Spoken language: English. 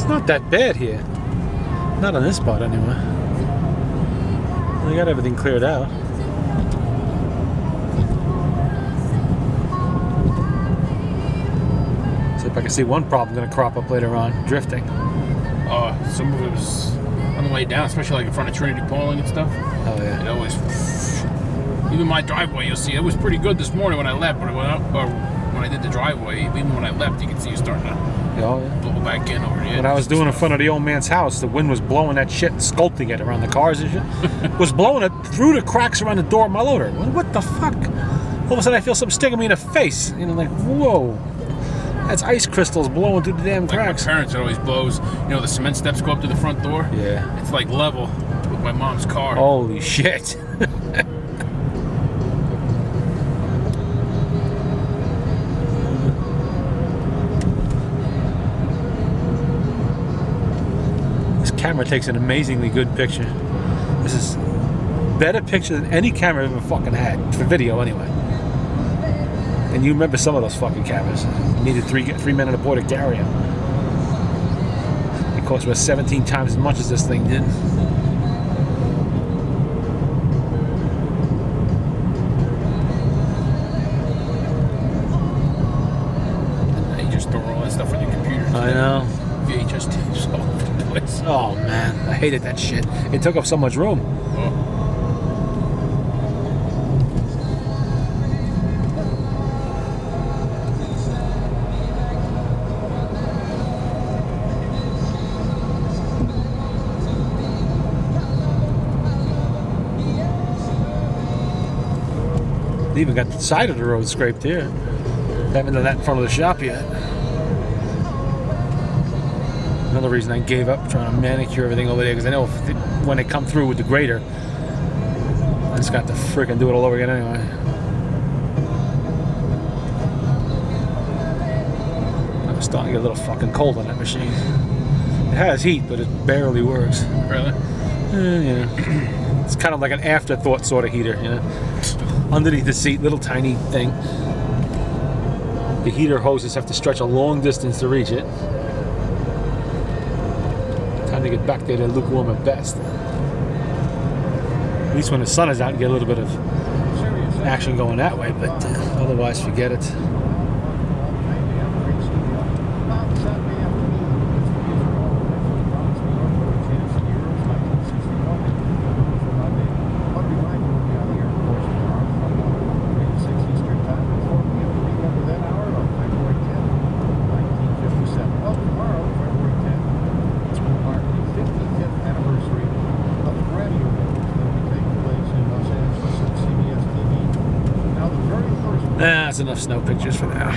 It's not that bad here. Not on this spot anyway. They got everything cleared out. See if I can see one problem going to crop up later on. Drifting. Some of it was on the way down, especially like in front of Trinity Polling and stuff. Oh yeah. It always, even my driveway, you'll see it was pretty good this morning when I left, but when I did the driveway, even when I left, you can see it starting to blow back in over the edge. When I was doing in front of the old man's house, the wind was blowing that shit, sculpting it around the cars and shit. Was blowing it through the cracks around the door of my loader. What the fuck? All of a sudden I feel something sticking me in the face. You know, like, whoa. That's ice crystals blowing through the damn cracks. My parents, it always blows. You know, the cement steps go up to the front door? Yeah. It's like level with my mom's car. Holy shit. This camera takes an amazingly good picture. This is a better picture than any camera I've ever fucking had. For video, anyway. And you remember some of those fucking cameras. You needed three men on a board to carry them. It cost me 17 times as much as this thing did. And you just throw all that stuff on your computer. I know. VHS tapes all over the place. Oh man, I hated that shit. It took up so much room. Oh. They even got the side of the road scraped here. Haven't done that in front of the shop yet. Another reason I gave up trying to manicure everything over there, because I know when they come through with the grater, I just got to freaking do it all over again anyway. I was starting to get a little fucking cold on that machine. It has heat, but it barely works. Really? Yeah. It's kind of like an afterthought sort of heater, you know. Underneath the seat, little tiny thing. The heater hoses have to stretch a long distance to reach it. Time to get back there to lukewarm at best. At least when the sun is out, you get a little bit of action going that way, but otherwise, forget it. That's enough snow pictures for now.